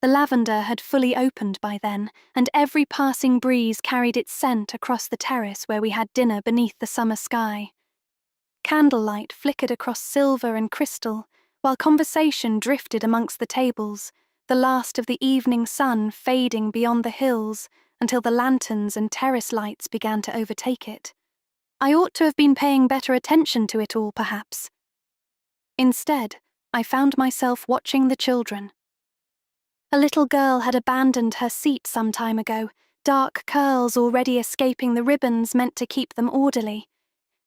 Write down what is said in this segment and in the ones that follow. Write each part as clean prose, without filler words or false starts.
The lavender had fully opened by then, and every passing breeze carried its scent across the terrace where we had dinner beneath the summer sky. Candlelight flickered across silver and crystal, while conversation drifted amongst the tables, the last of the evening sun fading beyond the hills until the lanterns and terrace lights began to overtake it. I ought to have been paying better attention to it all, perhaps. Instead, I found myself watching the children. A little girl had abandoned her seat some time ago, dark curls already escaping the ribbons meant to keep them orderly.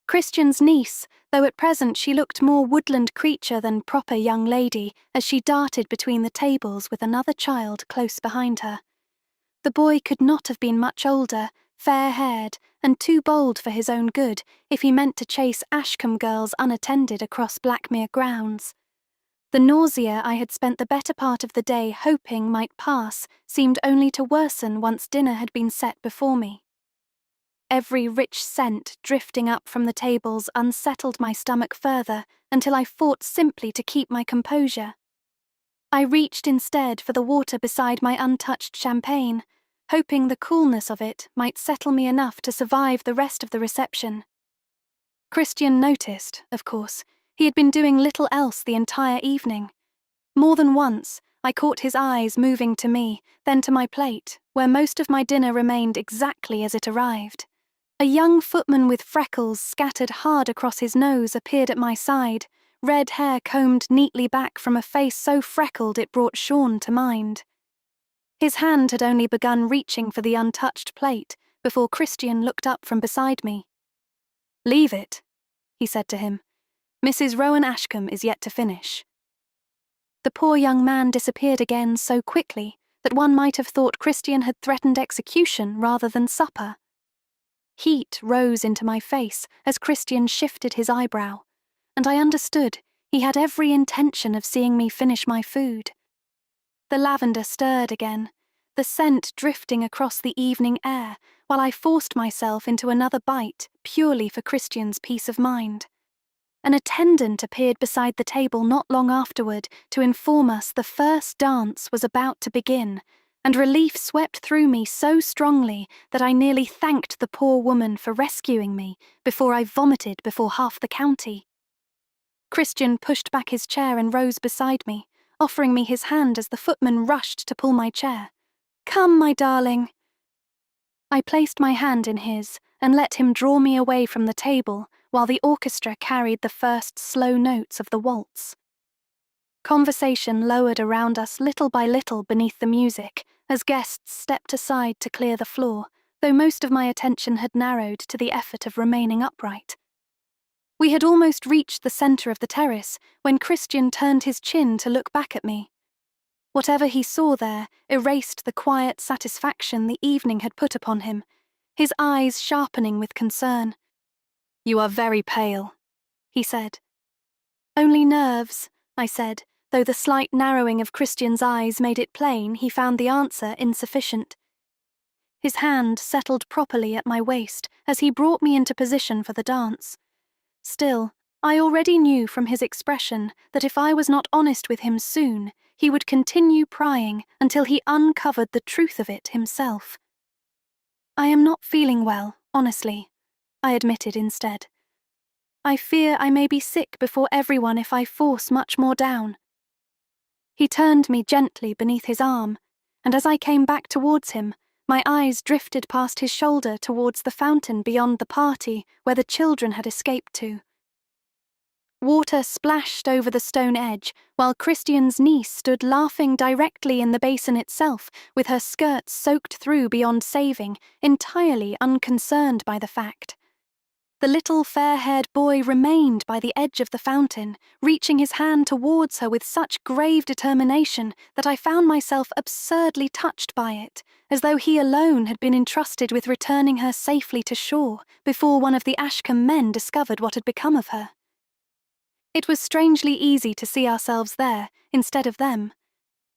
Christian's niece, though at present she looked more woodland creature than proper young lady, as she darted between the tables with another child close behind her. The boy could not have been much older, fair-haired, and too bold for his own good if he meant to chase Ashcombe girls unattended across Blackmere grounds. The nausea I had spent the better part of the day hoping might pass seemed only to worsen once dinner had been set before me. Every rich scent drifting up from the tables unsettled my stomach further until I fought simply to keep my composure. I reached instead for the water beside my untouched champagne, hoping the coolness of it might settle me enough to survive the rest of the reception. Christian noticed, of course. He had been doing little else the entire evening. More than once, I caught his eyes moving to me, then to my plate, where most of my dinner remained exactly as it arrived. A young footman with freckles scattered hard across his nose appeared at my side, red hair combed neatly back from a face so freckled it brought Sean to mind. His hand had only begun reaching for the untouched plate before Christian looked up from beside me. "Leave it," he said to him. "Mrs. Rowen Ashcombe is yet to finish." The poor young man disappeared again so quickly that one might have thought Christian had threatened execution rather than supper. Heat rose into my face as Christian shifted his eyebrow, and I understood he had every intention of seeing me finish my food. The lavender stirred again, the scent drifting across the evening air, while I forced myself into another bite purely for Christian's peace of mind. An attendant appeared beside the table not long afterward to inform us the first dance was about to begin, and relief swept through me so strongly that I nearly thanked the poor woman for rescuing me before I vomited before half the county. Christian pushed back his chair and rose beside me, offering me his hand as the footman rushed to pull my chair. "Come, my darling." I placed my hand in his and let him draw me away from the table while the orchestra carried the first slow notes of the waltz. Conversation lowered around us little by little beneath the music as guests stepped aside to clear the floor, though most of my attention had narrowed to the effort of remaining upright. We had almost reached the centre of the terrace when Christian turned his chin to look back at me. Whatever he saw there erased the quiet satisfaction the evening had put upon him, his eyes sharpening with concern. "You are very pale," he said. "Only nerves," I said, though the slight narrowing of Christian's eyes made it plain he found the answer insufficient. His hand settled properly at my waist as he brought me into position for the dance. Still, I already knew from his expression that if I was not honest with him soon, he would continue prying until he uncovered the truth of it himself. "I am not feeling well, honestly," I admitted instead. "I fear I may be sick before everyone if I force much more down." He turned me gently beneath his arm, and as I came back towards him, my eyes drifted past his shoulder towards the fountain beyond the party where the children had escaped to. Water splashed over the stone edge, while Christian's niece stood laughing directly in the basin itself, with her skirts soaked through beyond saving, entirely unconcerned by the fact. The little fair-haired boy remained by the edge of the fountain, reaching his hand towards her with such grave determination that I found myself absurdly touched by it, as though he alone had been entrusted with returning her safely to shore before one of the Ashcombe men discovered what had become of her. It was strangely easy to see ourselves there, instead of them.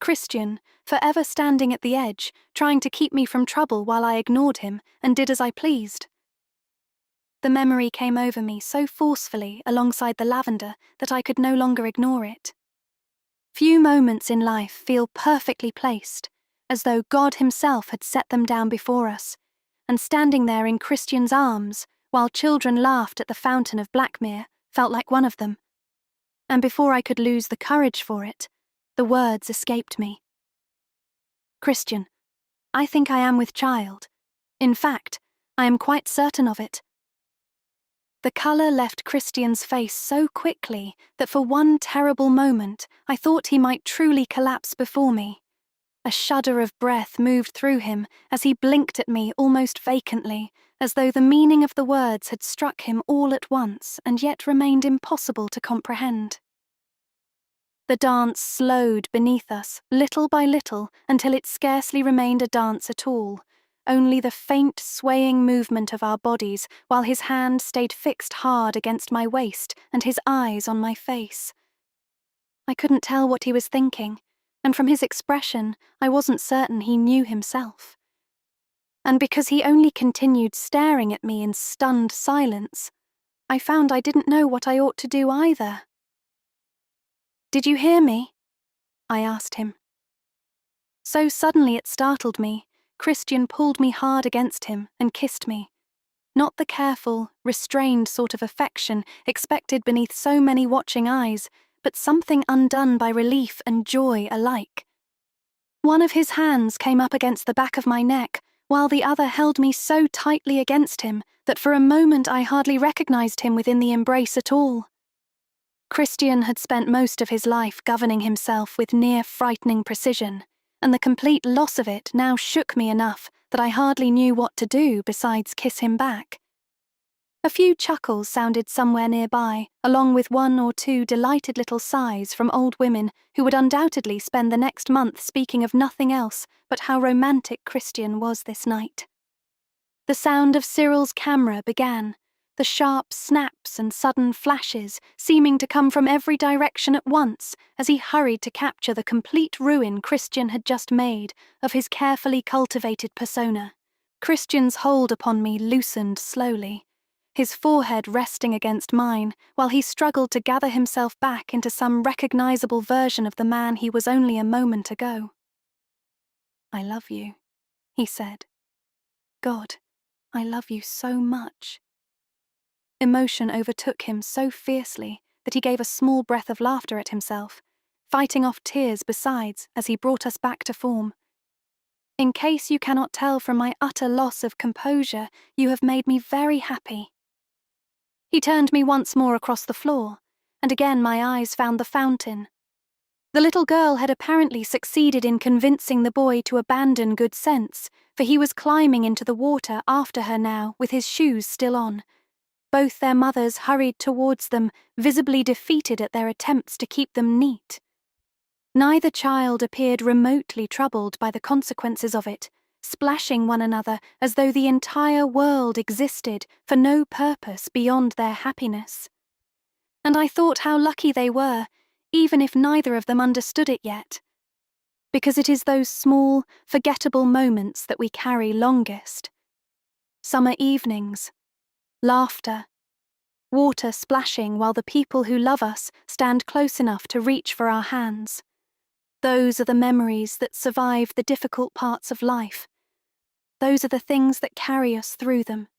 Christian, forever standing at the edge, trying to keep me from trouble while I ignored him and did as I pleased. The memory came over me so forcefully alongside the lavender that I could no longer ignore it. Few moments in life feel perfectly placed, as though God Himself had set them down before us, and standing there in Christian's arms, while children laughed at the fountain of Blackmere, felt like one of them. And before I could lose the courage for it, the words escaped me. "Christian, I think I am with child. In fact, I am quite certain of it." The colour left Christian's face so quickly that for one terrible moment I thought he might truly collapse before me. A shudder of breath moved through him as he blinked at me almost vacantly, as though the meaning of the words had struck him all at once and yet remained impossible to comprehend. The dance slowed beneath us, little by little, until it scarcely remained a dance at all, only the faint swaying movement of our bodies while his hand stayed fixed hard against my waist and his eyes on my face. I couldn't tell what he was thinking, and from his expression I wasn't certain he knew himself. And because he only continued staring at me in stunned silence, I found I didn't know what I ought to do either. "Did you hear me?" I asked him. So suddenly it startled me, Christian pulled me hard against him and kissed me. Not the careful, restrained sort of affection expected beneath so many watching eyes, but something undone by relief and joy alike. One of his hands came up against the back of my neck, while the other held me so tightly against him that for a moment I hardly recognized him within the embrace at all. Christian had spent most of his life governing himself with near frightening precision, and the complete loss of it now shook me enough that I hardly knew what to do besides kiss him back. A few chuckles sounded somewhere nearby, along with one or two delighted little sighs from old women who would undoubtedly spend the next month speaking of nothing else but how romantic Christian was this night. The sound of Cyril's camera began, the sharp snaps and sudden flashes seeming to come from every direction at once as he hurried to capture the complete ruin Christian had just made of his carefully cultivated persona. Christian's hold upon me loosened slowly, his forehead resting against mine while he struggled to gather himself back into some recognizable version of the man he was only a moment ago. "I love you," he said. "God, I love you so much." Emotion overtook him so fiercely that he gave a small breath of laughter at himself, fighting off tears besides as he brought us back to form. "In case you cannot tell from my utter loss of composure, you have made me very happy." He turned me once more across the floor, and again my eyes found the fountain. The little girl had apparently succeeded in convincing the boy to abandon good sense, for he was climbing into the water after her now with his shoes still on. Both their mothers hurried towards them, visibly defeated at their attempts to keep them neat. Neither child appeared remotely troubled by the consequences of it, splashing one another as though the entire world existed for no purpose beyond their happiness. And I thought how lucky they were, even if neither of them understood it yet. Because it is those small, forgettable moments that we carry longest. Summer evenings, laughter, water splashing while the people who love us stand close enough to reach for our hands. Those are the memories that survive the difficult parts of life. Those are the things that carry us through them.